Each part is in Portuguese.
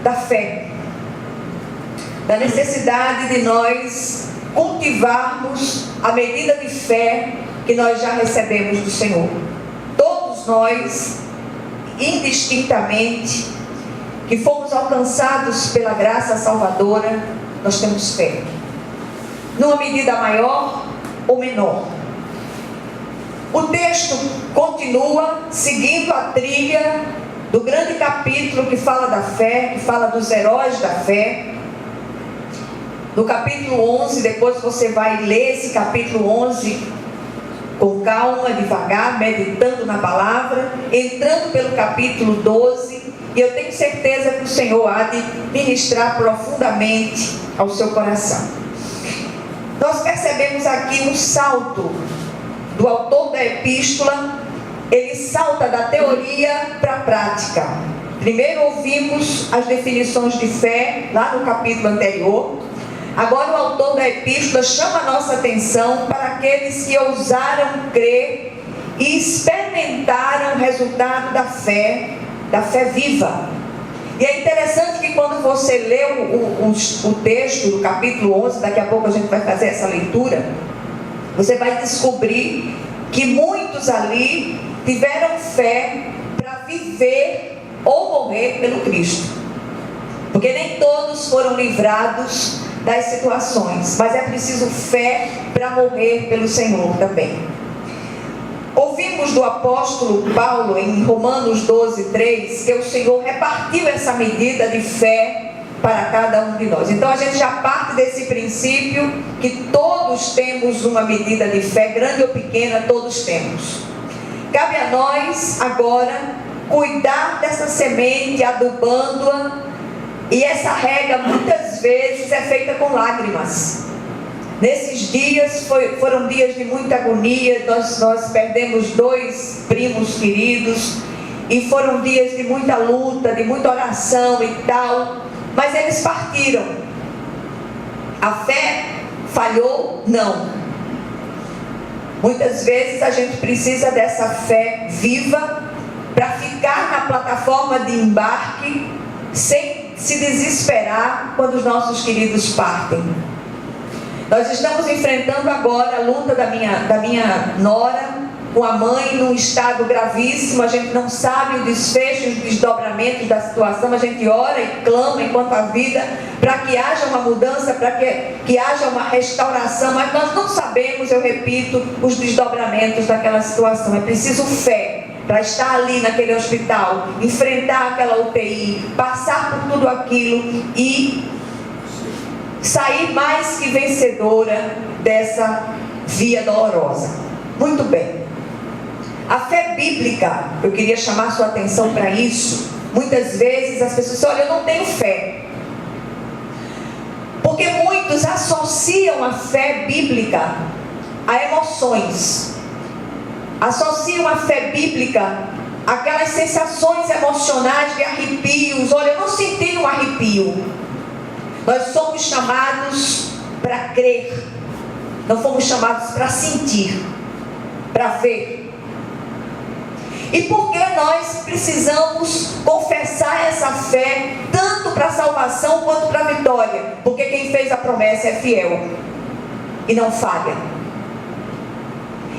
da fé, da necessidade de nós cultivarmos a medida de fé que nós já recebemos do Senhor. Todos nós, indistintamente, que fomos alcançados pela graça salvadora, nós temos fé, numa medida maior ou menor. O texto continua seguindo a trilha do grande capítulo que fala da fé, que fala dos heróis da fé. No capítulo 11, depois você vai ler esse capítulo 11 com calma, devagar, meditando na palavra, entrando pelo capítulo 12, e eu tenho certeza que o Senhor há de ministrar profundamente ao seu coração. Nós percebemos aqui um salto do autor da epístola. Ele salta da teoria para a prática. Primeiro ouvimos as definições de fé lá no capítulo anterior. Agora o autor da epístola chama a nossa atenção para aqueles que ousaram crer e experimentaram o resultado da fé viva. E é interessante que quando você lê o texto do capítulo 11, daqui a pouco a gente vai fazer essa leitura, você vai descobrir que muitos ali tiveram fé para viver ou morrer pelo Cristo. Porque nem todos foram livrados das situações, mas é preciso fé para morrer pelo Senhor também. Ouvimos do apóstolo Paulo em Romanos 12:3 que o Senhor repartiu essa medida de fé para cada um de nós. Então a gente já parte desse princípio que todos temos uma medida de fé, grande ou pequena, todos temos. Cabe a nós agora cuidar dessa semente, adubando-a. E essa rega muitas vezes é feita com lágrimas. Nesses dias foram dias de muita agonia. Nós perdemos 2 primos queridos. E foram dias de muita luta, de muita oração e tal. Mas eles partiram. A fé falhou? Não. Muitas vezes a gente precisa dessa fé viva para ficar na plataforma de embarque sem se desesperar quando os nossos queridos partem. Nós estamos enfrentando agora a luta da minha nora com a mãe num estado gravíssimo. A gente não sabe o desfecho, os desdobramentos da situação. A gente ora e clama enquanto a vida para que haja uma mudança, para que haja uma restauração, mas nós não sabemos, eu repito, os desdobramentos daquela situação. É preciso fé para estar ali naquele hospital, enfrentar aquela UTI, passar por tudo aquilo e sair mais que vencedora dessa via dolorosa. Muito bem. A fé bíblica, eu queria chamar sua atenção para isso. Muitas vezes as pessoas dizem: olha, eu não tenho fé. Porque muitos associam a fé bíblica a emoções. Associam a fé bíblica àquelas sensações emocionais de arrepios. Olha, eu não senti um arrepio. Nós somos chamados para crer. Não fomos chamados para sentir, para ver. E por que nós precisamos confessar essa fé tanto para a salvação quanto para a vitória? Porque quem fez a promessa é fiel e não falha.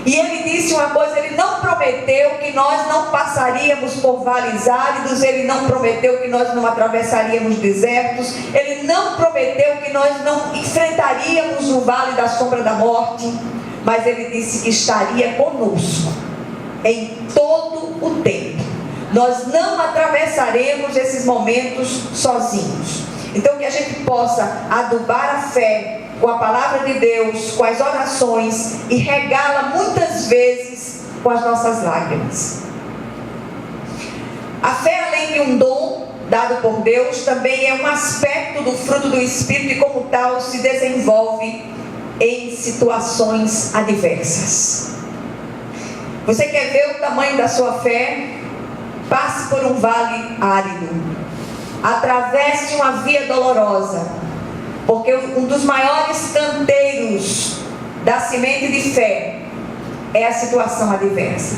E ele disse uma coisa: ele não prometeu que nós não passaríamos por vales áridos, ele não prometeu que nós não atravessaríamos desertos, ele não prometeu que nós não enfrentaríamos o vale da sombra da morte, mas ele disse que estaria conosco em todo o tempo. Nós não atravessaremos esses momentos sozinhos. Então que a gente possa adubar a fé com a palavra de Deus, com as orações e regá-la muitas vezes com as nossas lágrimas. A fé, além de um dom dado por Deus, também é um aspecto do fruto do Espírito e como tal se desenvolve em situações adversas. Você quer ver o tamanho da sua fé? Passe por um vale árido, atravesse uma via dolorosa, porque um dos maiores canteiros da semente de fé é a situação adversa.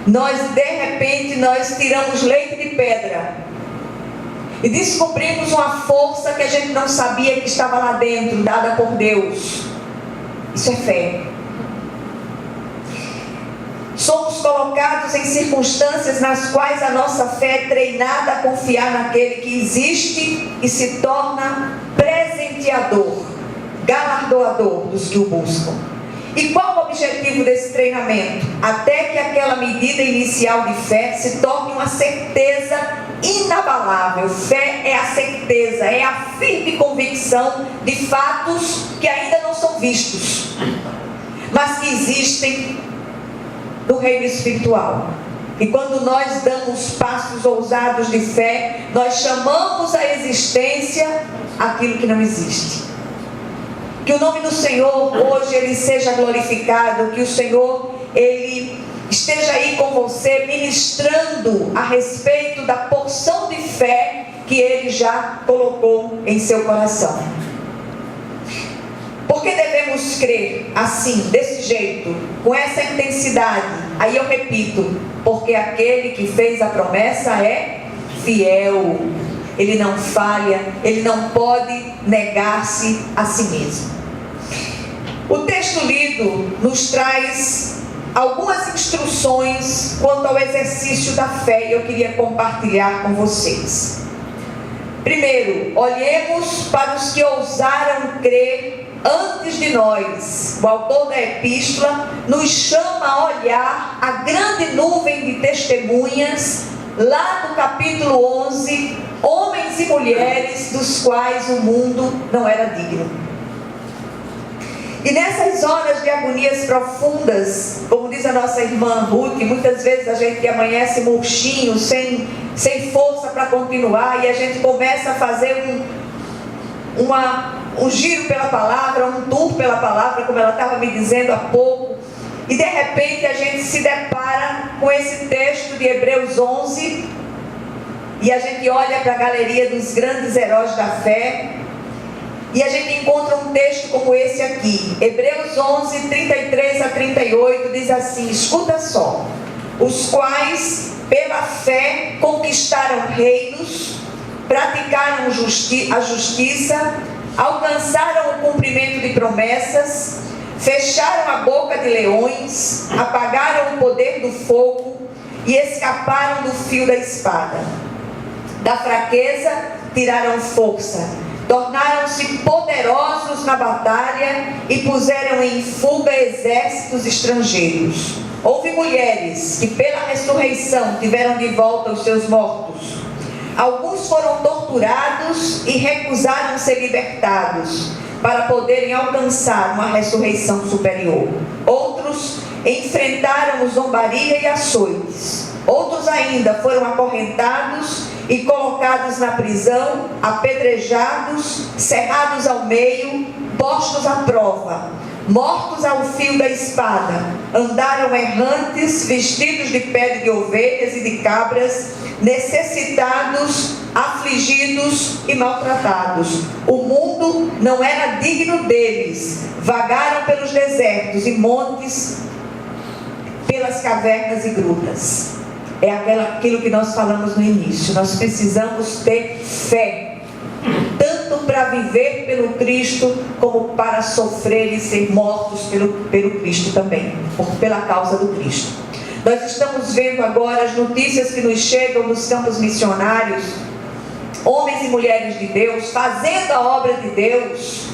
De repente, nós tiramos leite de pedra E descobrimos uma força que a gente não sabia que estava lá dentro, dada por Deus. Isso é fé. Somos colocados em circunstâncias nas quais a nossa fé é treinada a confiar naquele que existe e se torna presenteador, galardoador dos que o buscam. E qual o objetivo desse treinamento? Até que aquela medida inicial de fé se torne uma certeza inabalável. Fé é a certeza, é a firme convicção de fatos que ainda não são vistos, mas que existem no reino espiritual. E quando nós damos passos ousados de fé, nós chamamos à existência aquilo que não existe. Que o nome do Senhor hoje ele seja glorificado, que o Senhor ele esteja aí com você ministrando a respeito da porção de fé que ele já colocou em seu coração. Por que devemos crer assim, desse jeito, com essa intensidade? Aí eu repito, porque aquele que fez a promessa é fiel. Ele não falha, ele não pode negar-se a si mesmo. O texto lido nos traz algumas instruções quanto ao exercício da fé e eu queria compartilhar com vocês. Primeiro, olhemos para os que ousaram crer antes de nós. O autor da epístola nos chama a olhar a grande nuvem de testemunhas lá do capítulo 11, homens e mulheres dos quais o mundo não era digno. E nessas horas de agonias profundas, como diz a nossa irmã Ruth, muitas vezes a gente amanhece murchinho, sem força para continuar, e a gente começa a fazer um giro pela palavra, um tour pela palavra, como ela estava me dizendo há pouco, e de repente a gente se depara com esse texto de Hebreus 11, e a gente olha para a galeria dos grandes heróis da fé, e a gente encontra um texto como esse aqui, Hebreus 11, 33 a 38, diz assim: escuta só, os quais pela fé conquistaram reinos, praticaram a justiça, alcançaram o cumprimento de promessas, fecharam a boca de leões, apagaram o poder do fogo e escaparam do fio da espada. Da fraqueza tiraram força, tornaram-se poderosos na batalha e puseram em fuga exércitos estrangeiros. Houve mulheres que pela ressurreição tiveram de volta os seus mortos. Alguns foram torturados e recusaram ser libertados para poderem alcançar uma ressurreição superior. Outros enfrentaram zombaria e açoites. Outros ainda foram acorrentados e colocados na prisão, apedrejados, cerrados ao meio, postos à prova, mortos ao fio da espada, andaram errantes, vestidos de pele de ovelhas e de cabras, necessitados, afligidos e maltratados. O mundo não era digno deles, vagaram pelos desertos e montes, pelas cavernas e grutas. É aquilo que nós falamos no início. Nós precisamos ter fé, tanto para viver pelo Cristo, como para sofrer e ser mortos pelo Cristo também, pela causa do Cristo. Nós estamos vendo agora as notícias que nos chegam dos campos missionários, homens e mulheres de Deus, fazendo a obra de Deus.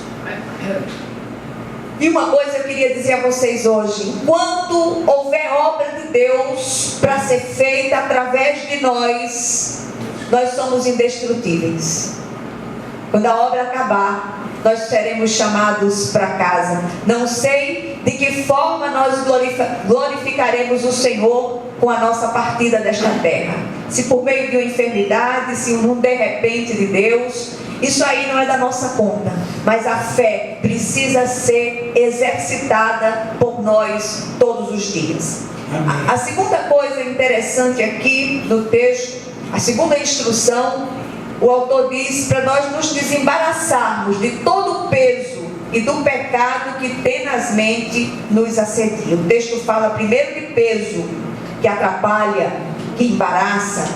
E uma coisa eu queria dizer a vocês hoje: enquanto houver obra de Deus para ser feita através de nós somos indestrutíveis. Quando a obra acabar, nós seremos chamados para casa. Não sei de que forma nós glorificaremos o Senhor com a nossa partida desta terra. Se por meio de uma enfermidade, se um de repente de Deus, isso aí não é da nossa conta. Mas a fé precisa ser exercitada por nós todos os dias. A segunda coisa interessante aqui no texto, a segunda instrução, o autor diz para nós nos desembaraçarmos de todo o peso e do pecado que tenazmente nos assedia. O texto fala primeiro de peso, que atrapalha, que embaraça.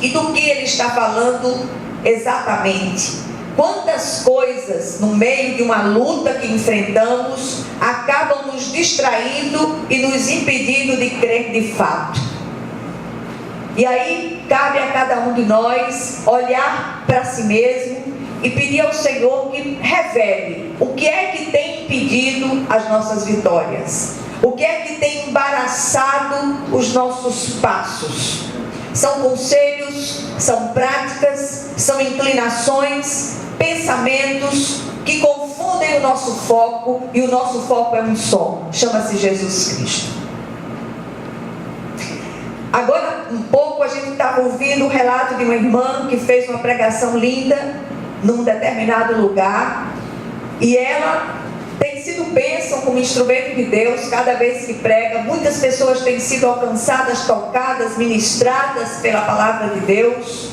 e do que ele está falando exatamente. Quantas coisas no meio de uma luta que enfrentamos acabam nos distraindo e nos impedindo de crer de fato. E aí cabe a cada um de nós olhar para si mesmo e pedir ao Senhor que revele o que é que tem impedido as nossas vitórias, o que é que tem embaraçado os nossos passos. São conselhos, são práticas, são inclinações, pensamentos que confundem o nosso foco, e o nosso foco é um só, chama-se Jesus Cristo. Agora um pouco a gente estava ouvindo o relato de uma irmã que fez uma pregação linda num determinado lugar, e ela tem sido bênção como instrumento de Deus. Cada vez que prega, muitas pessoas têm sido alcançadas, tocadas, ministradas pela palavra de Deus,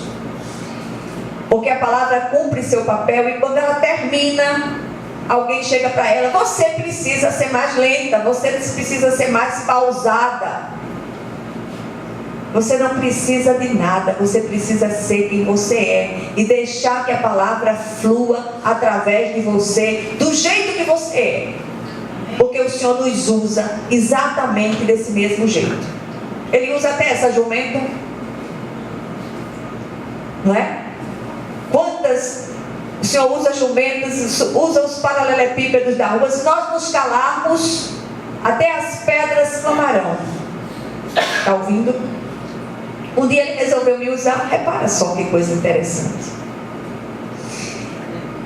porque a palavra cumpre seu papel. E quando ela termina, alguém chega para ela: você precisa ser mais lenta, você precisa ser mais pausada. Você não precisa de nada, você precisa ser quem você é e deixar que a palavra flua através de você, do jeito que você é, porque o Senhor nos usa exatamente desse mesmo jeito. Ele usa até essa jumenta, não é? Quantas o Senhor usa jumentas, usa os paralelepípedos da rua. Se nós nos calarmos, até as pedras clamarão. Está ouvindo? Um dia ele resolveu me usar. Repara só que coisa interessante.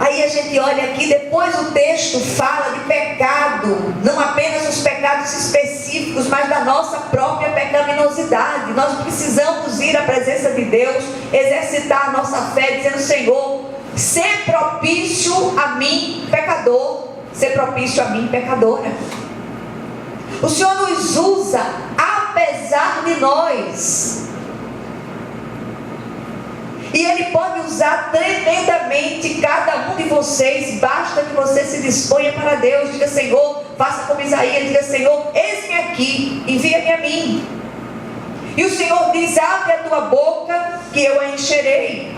Aí a gente olha aqui, depois o texto fala de pecado, não apenas os pecados específicos, mas da nossa própria pecaminosidade. Nós precisamos ir à presença de Deus, exercitar a nossa fé, dizendo: Senhor, ser propício a mim, pecador, ser propício a mim, pecadora. O Senhor nos usa apesar de nós. E Ele pode usar tremendamente cada um de vocês. Basta que você se disponha para Deus. Diga: Senhor, faça como Isaías. Diga: Senhor, eis-me aqui, envia-me a mim. E o Senhor diz: abre a tua boca que eu a encherei.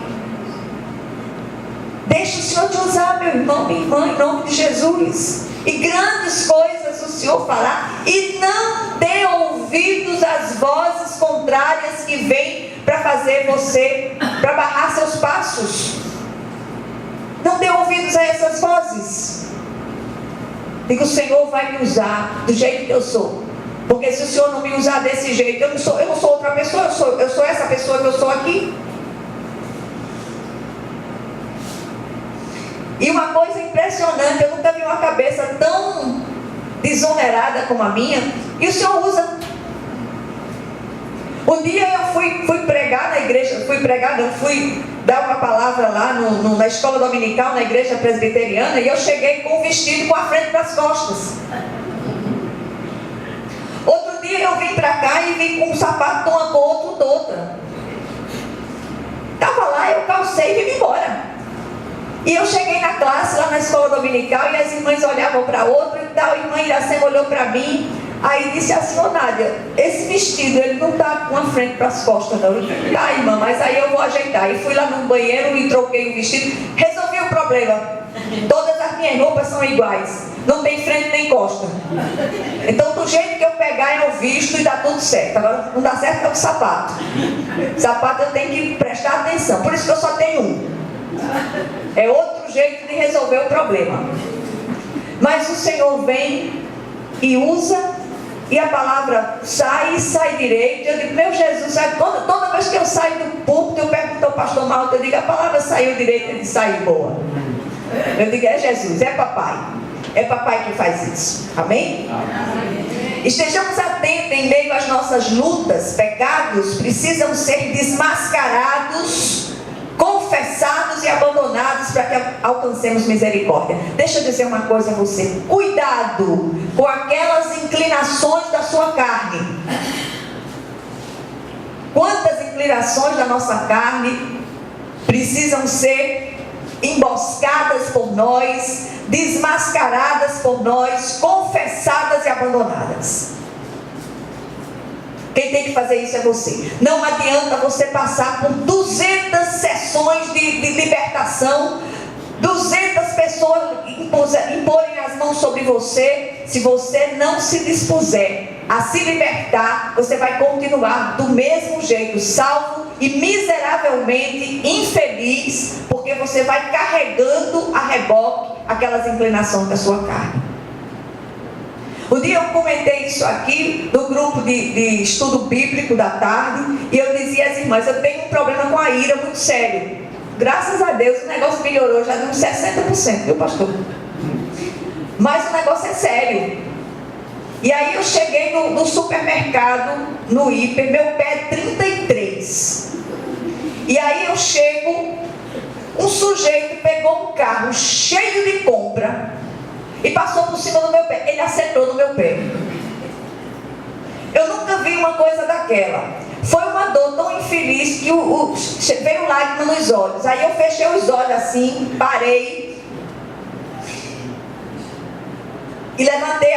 Deixa o Senhor te usar, meu irmão, minha irmã, em nome de Jesus. E grandes coisas o Senhor fará. E não dê ouvidos às vozes contrárias que vêm para fazer você, para barrar seus passos. Não dê ouvidos a essas vozes. Diga: o Senhor vai me usar do jeito que eu sou. Porque se o Senhor não me usar desse jeito, eu não sou outra pessoa, eu sou essa pessoa que eu sou aqui. E uma coisa impressionante, eu nunca vi uma cabeça tão desonerada como a minha. E o Senhor usa. Um dia eu fui pregar na igreja, fui dar uma palavra lá na escola dominical, na igreja presbiteriana, e eu cheguei com o vestido com a frente para as costas. Outro dia eu vim para cá e vim com um sapato de uma cor, outro de outra. Estava lá, eu calcei e vim embora. E eu cheguei na classe, lá na escola dominical, e as irmãs olhavam para outra e tal. A irmã Iracema olhou para mim, aí disse assim: ô Nádia, esse vestido, ele não está com a frente para as costas não. Eu disse: tá, irmã, mas aí eu vou ajeitar. E fui lá no banheiro e troquei o vestido, resolvi o problema. Todas as minhas roupas são iguais, não tem frente nem costa. Então do jeito que eu pegar eu visto e dá tudo certo. Agora não dá certo é o sapato. Sapato eu tenho que prestar atenção, por isso que eu só tenho um. É outro jeito de resolver o problema. Mas o Senhor vem e usa, e a palavra sai direito. Eu digo: meu Jesus, sabe, toda vez que eu saio do púlpito, eu pergunto ao pastor Malta, eu digo: a palavra saiu direito, ele sai boa. Eu digo: é Jesus, é papai. É papai que faz isso. Amém? Amém. Estejamos atentos em meio às nossas lutas. Pecados precisam ser desmascarados, confessados e abandonados para que alcancemos misericórdia. Deixa eu dizer uma coisa a você: cuidado com aquelas inclinações da sua carne. Quantas inclinações da nossa carne precisam ser emboscadas por nós, desmascaradas por nós, confessadas e abandonadas. Quem tem que fazer isso é você. Não adianta você passar por 200 sessões de libertação, 200 pessoas imporem as mãos sobre você. Se você não se dispuser a se libertar, você vai continuar do mesmo jeito, salvo e miseravelmente infeliz, porque você vai carregando a reboque aquelas inclinações da sua carne. Um dia eu comentei isso aqui no grupo de estudo bíblico da tarde, e eu dizia às irmãs: eu tenho um problema com a ira muito sério. Graças a Deus o negócio melhorou já de uns 60%, viu, pastor? Mas o negócio é sério. E aí eu cheguei no supermercado, no hiper, meu pé é 33. E aí eu chego, um sujeito pegou um carro cheio de compra e passou por cima do meu pé. Ele acertou no meu pé. Eu nunca vi uma coisa daquela. Foi uma dor tão infeliz que veio lágrima nos olhos. Aí eu fechei os olhos assim, parei e levantei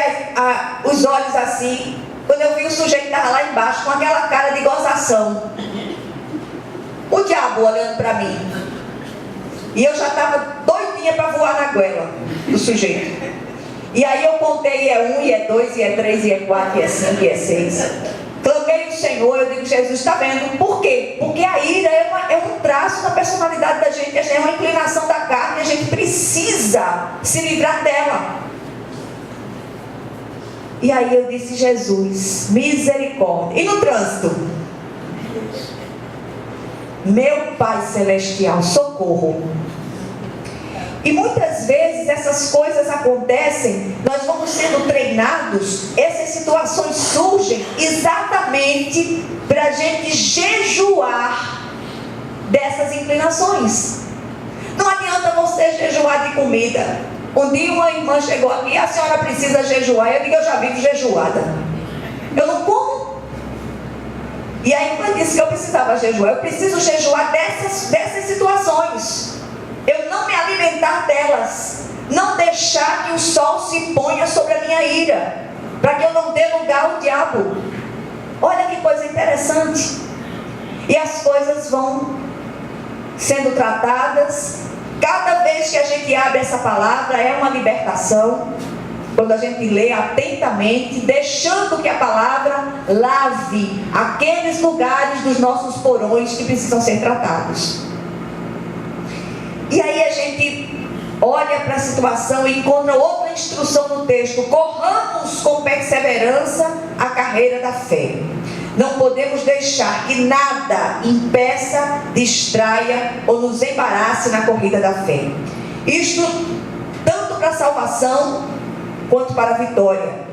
os olhos assim. Quando eu vi o sujeito que estava lá embaixo com aquela cara de gozação, o diabo olhando para mim, e eu já estava doidinha para voar na goela do sujeito. E aí eu contei, é 1, e é 2, e é 3, e é 4, e é 5, e é 6. Clamei ao Senhor, eu digo: Jesus, está vendo? Por quê? Porque a ira é um traço da personalidade da gente, é uma inclinação da carne, e a gente precisa se livrar dela. E aí eu disse: Jesus, misericórdia. E no trânsito? Meu Pai Celestial, socorro. E muitas vezes essas coisas acontecem, nós vamos sendo treinados, essas situações surgem exatamente para a gente jejuar dessas inclinações. Não adianta você jejuar de comida. Um dia uma irmã chegou aqui: a senhora precisa jejuar. Eu digo: eu já vivo jejuada, eu não como. E a irmã disse que eu precisava jejuar. Eu preciso jejuar dessas situações, eu não me alimentar delas, não deixar que o sol se ponha sobre a minha ira, para que eu não dê lugar ao diabo. Olha que coisa interessante. E as coisas vão sendo tratadas. Cada vez que a gente abre essa palavra é uma libertação. Quando a gente lê atentamente, deixando que a palavra lave aqueles lugares dos nossos porões que precisam ser tratados. E aí a gente olha para a situação e encontra outra instrução no texto: corramos com perseverança a carreira da fé. Não podemos deixar que nada impeça, distraia ou nos embarace na corrida da fé. Isto tanto para a salvação quanto para a vitória.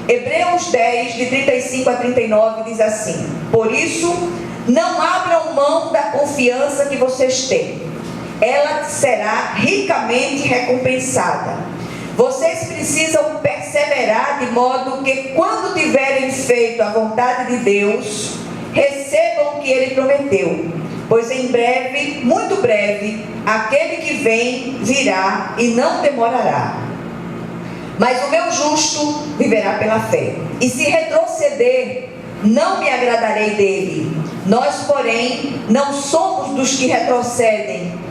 Hebreus 10, de 35 a 39 diz assim: por isso, não abram mão da confiança que vocês têm. Ela será ricamente recompensada. Vocês precisam perseverar de modo que, quando tiverem feito a vontade de Deus, recebam o que Ele prometeu. Pois em breve, muito breve, aquele que vem virá e não demorará. Mas o meu justo viverá pela fé. E se retroceder, não me agradarei dele. Nós, porém, não somos dos que retrocedem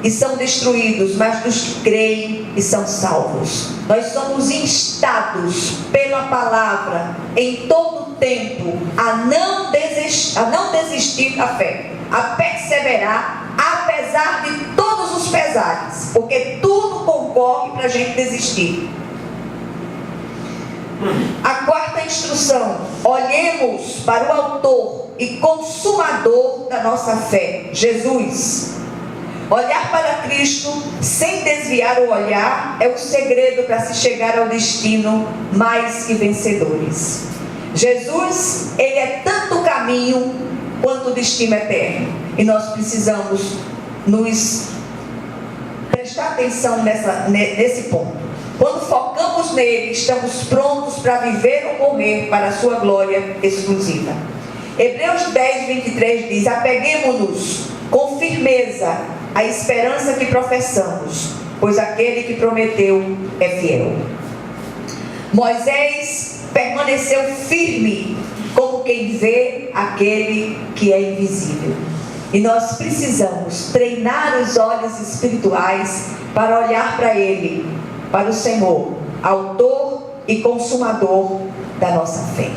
e são destruídos, mas dos que creem e são salvos. Nós somos instados pela palavra em todo o tempo a não desistir da fé, a perseverar apesar de todos os pesares, porque tudo concorre para a gente desistir. A quarta instrução: olhemos para o autor e consumador da nossa fé, Jesus. Olhar para Cristo sem desviar o olhar é o segredo para se chegar ao destino mais que vencedores. Jesus, Ele é tanto o caminho quanto o destino eterno. E nós precisamos nos prestar atenção nesse ponto. Quando focamos nele, estamos prontos para viver ou morrer para a sua glória exclusiva. Hebreus 10, 23 diz: apeguemo-nos com firmeza à esperança que professamos, pois aquele que prometeu é fiel. Moisés permaneceu firme como como quem vê aquele que é invisível. E nós precisamos treinar os olhos espirituais para olhar para Ele, para o Senhor, autor e consumador da nossa fé.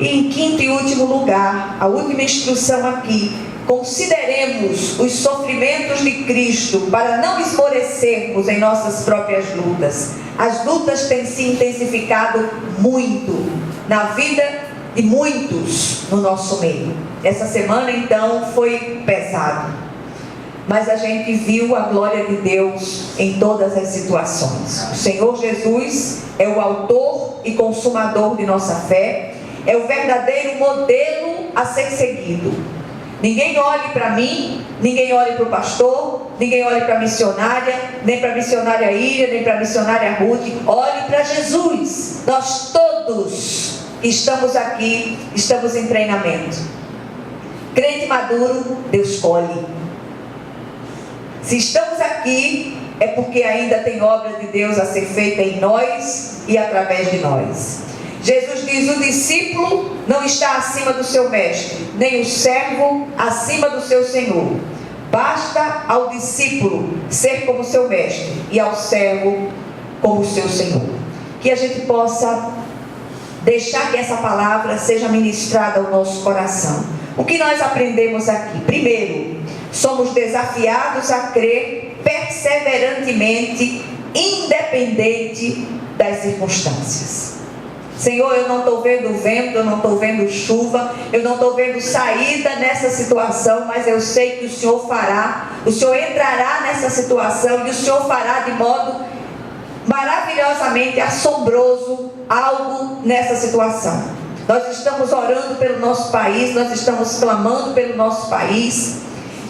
E em quinto e último lugar, a última instrução aqui: consideremos os sofrimentos de Cristo para não esmorecermos em nossas próprias lutas. As lutas têm se intensificado muito na vida de muitos no nosso meio. Essa semana então foi pesado, mas a gente viu a glória de Deus em todas as situações. O Senhor Jesus é o autor e consumador de nossa fé, é o verdadeiro modelo a ser seguido. Ninguém olhe para mim, ninguém olhe para o pastor, ninguém olhe para a missionária, nem para a missionária Ilha, nem para a missionária Ruth. Olhe para Jesus. Nós todos que estamos aqui, estamos em treinamento. Crente maduro, Deus colhe. Se estamos aqui, é porque ainda tem obra de Deus a ser feita em nós e através de nós. Jesus diz: o discípulo não está acima do seu mestre, nem o servo acima do seu senhor. Basta ao discípulo ser como seu mestre e ao servo como o seu senhor. Que a gente possa deixar que essa palavra seja ministrada ao nosso coração. O que nós aprendemos aqui? Primeiro, somos desafiados a crer perseverantemente, independente das circunstâncias. Senhor, eu não estou vendo vento, eu não estou vendo chuva, eu não estou vendo saída nessa situação, mas eu sei que o Senhor fará, o Senhor entrará nessa situação e o Senhor fará de modo maravilhosamente assombroso algo nessa situação. Nós estamos orando pelo nosso país, nós estamos clamando pelo nosso país.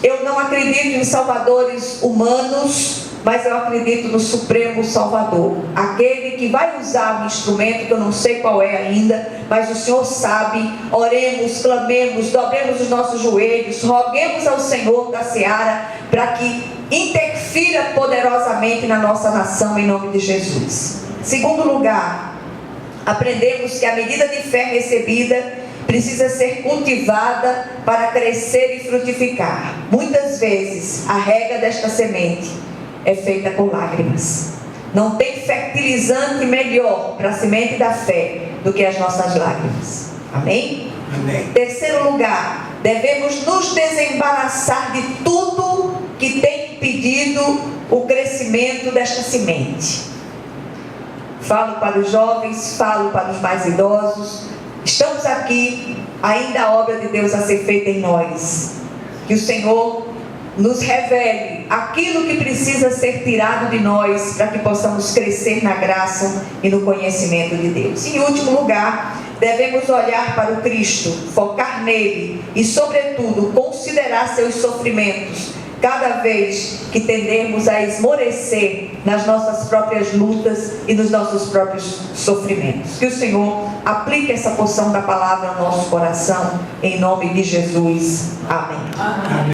Eu não acredito em salvadores humanos, mas eu acredito no Supremo Salvador, aquele que vai usar um instrumento que eu não sei qual é ainda, mas o Senhor sabe. Oremos, clamemos, dobremos os nossos joelhos, roguemos ao Senhor da Seara para que interfira poderosamente na nossa nação, em nome de Jesus. Segundo lugar, aprendemos que a medida de fé recebida precisa ser cultivada para crescer e frutificar. Muitas vezes a rega desta semente é feita com lágrimas. Não tem fertilizante melhor para a semente da fé do que as nossas lágrimas. Amém? Amém. Terceiro lugar, devemos nos desembaraçar de tudo que tem impedido o crescimento desta semente. Falo para os jovens, falo para os mais idosos. Estamos aqui, ainda a obra de Deus a ser feita em nós. Que o Senhor nos revele aquilo que precisa ser tirado de nós para que possamos crescer na graça e no conhecimento de Deus. E em último lugar, devemos olhar para o Cristo, focar nele e, sobretudo, considerar seus sofrimentos cada vez que tendemos a esmorecer nas nossas próprias lutas e nos nossos próprios sofrimentos. Que o Senhor aplique essa porção da palavra ao nosso coração, em nome de Jesus. Amém. Amém.